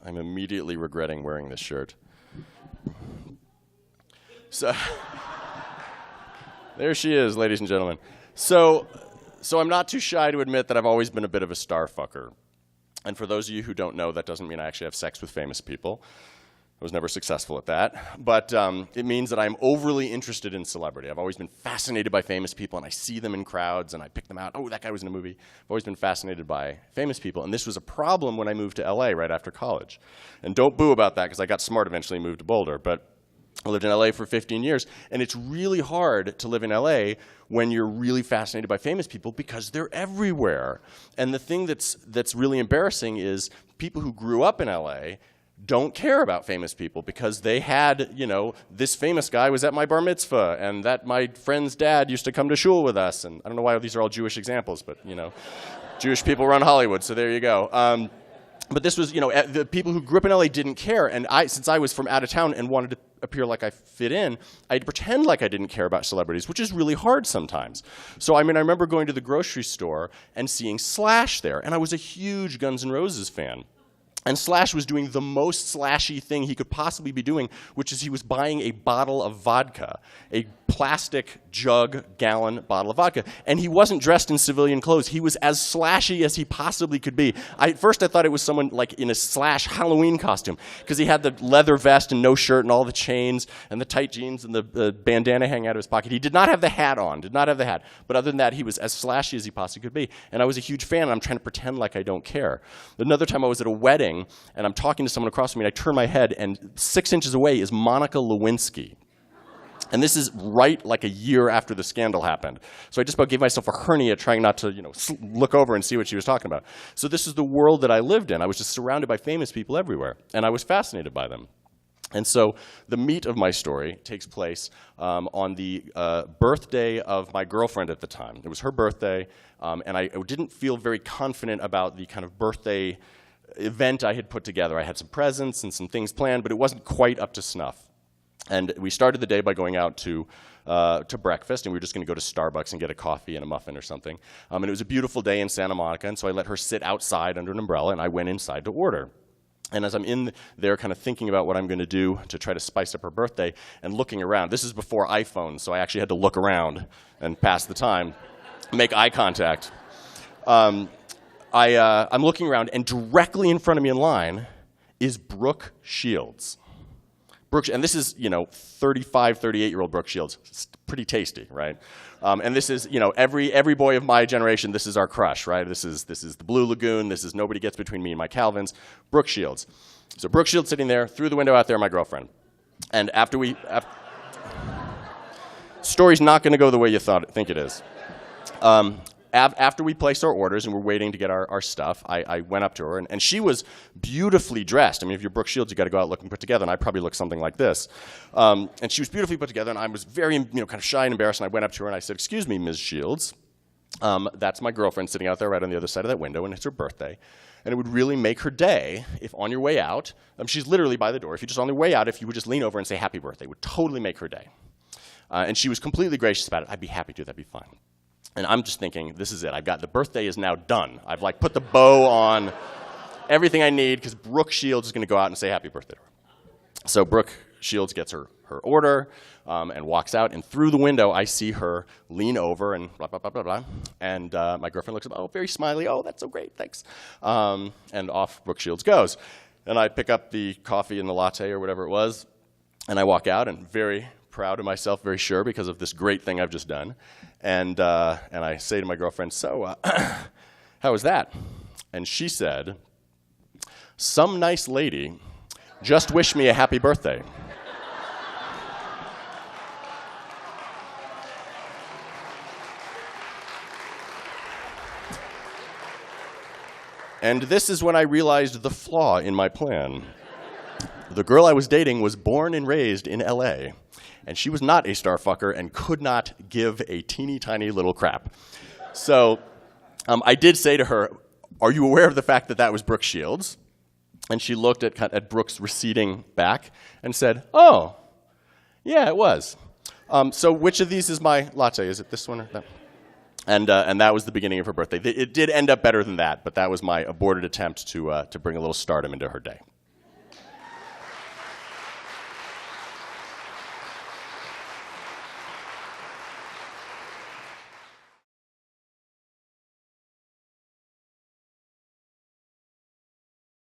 I'm immediately regretting wearing this shirt. So, there she is, ladies and gentlemen. So I'm not too shy to admit that I've always been a bit of a star fucker. And for those of you who don't know, that doesn't mean I actually have sex with famous people. I was never successful at that. But it means that I'm overly interested in celebrity. I've always been fascinated by famous people, and I see them in crowds, and I pick them out. Oh, that guy was in a movie. I've always been fascinated by famous people. And this was a problem when I moved to LA right after college. And don't boo about that, because I got smart eventually and moved to Boulder. But I lived in LA for 15 years, and it's really hard to live in LA when you're really fascinated by famous people because they're everywhere. And the thing that's really embarrassing is people who grew up in LA don't care about famous people because they had, this famous guy was at my bar mitzvah, and that my friend's dad used to come to shul with us. And I don't know why these are all Jewish examples, but, Jewish people run Hollywood, so there you go. But this was, the people who grew up in LA didn't care, and since I was from out of town and wanted to appear like I fit in, I had to pretend like I didn't care about celebrities, which is really hard sometimes. So, I remember going to the grocery store and seeing Slash there, and I was a huge Guns N' Roses fan. And Slash was doing the most slashy thing he could possibly be doing, which is he was buying a bottle of vodka, a plastic gallon bottle of vodka. And he wasn't dressed in civilian clothes. He was as slashy as he possibly could be. At first I thought it was someone like in a Slash Halloween costume, because he had the leather vest and no shirt and all the chains and the tight jeans and the bandana hanging out of his pocket. He did not have the hat on, But other than that, he was as slashy as he possibly could be. And I was a huge fan, and I'm trying to pretend like I don't care. Another time I was at a wedding, and I'm talking to someone across from me, and I turn my head, and 6 inches away is Monica Lewinsky. And this is right like a year after the scandal happened. So I just about gave myself a hernia trying not to, look over and see what she was talking about. So this is the world that I lived in. I was just surrounded by famous people everywhere, and I was fascinated by them. And so the meat of my story takes place on the birthday of my girlfriend at the time. It was her birthday, and I didn't feel very confident about the kind of birthday event I had put together. I had some presents and some things planned, but it wasn't quite up to snuff. And we started the day by going out to breakfast, and we were just going to go to Starbucks and get a coffee and a muffin or something. And it was a beautiful day in Santa Monica, and so I let her sit outside under an umbrella, and I went inside to order. And as I'm in there kind of thinking about what I'm going to do to try to spice up her birthday and looking around, this is before iPhones, so I actually had to look around and pass the time, make eye contact. I'm looking around, and directly in front of me in line is Brooke Shields. And this is, 35, 38-year-old Brooke Shields. It's pretty tasty, right? And this is, every boy of my generation, this is our crush, right? This is the Blue Lagoon. This is nobody gets between me and my Calvins. Brooke Shields. So Brooke Shields sitting there, through the window out there, my girlfriend. And story's not going to go the way you think it is. After we placed our orders and we're waiting to get our stuff, I went up to her, and she was beautifully dressed. If you're Brooke Shields, you got to go out looking put together, and I probably look something like this. And she was beautifully put together, and I was very, kind of shy and embarrassed, and I went up to her and I said, "Excuse me, Ms. Shields, that's my girlfriend sitting out there right on the other side of that window, and it's her birthday. And it would really make her day if on your way out, she's literally by the door, if you just on your way out, if you would just lean over and say happy birthday, it would totally make her day." And she was completely gracious about it. "I'd be happy to, that'd be fine." And I'm just thinking, this is it. The birthday is now done. I've put the bow on everything I need, because Brooke Shields is going to go out and say happy birthday to her. So Brooke Shields gets her order and walks out, and through the window I see her lean over and blah, blah, blah, blah, blah. And my girlfriend looks up, "Oh, very smiley. Oh, that's so great, thanks." And off Brooke Shields goes. And I pick up the coffee and the latte or whatever it was, and I walk out, and very proud of myself, very sure, because of this great thing I've just done. And I say to my girlfriend, "So, how was that?" And she said, "Some nice lady just wished me a happy birthday." And this is when I realized the flaw in my plan. The girl I was dating was born and raised in LA. And she was not a star fucker and could not give a teeny tiny little crap. So I did say to her, "Are you aware of the fact that that was Brooke Shields?" And she looked at Brooke's receding back and said, "Oh, yeah, it was. So which of these is my latte? Is it this one or that?" And that was the beginning of her birthday. It did end up better than that, but that was my aborted attempt to bring a little stardom into her day.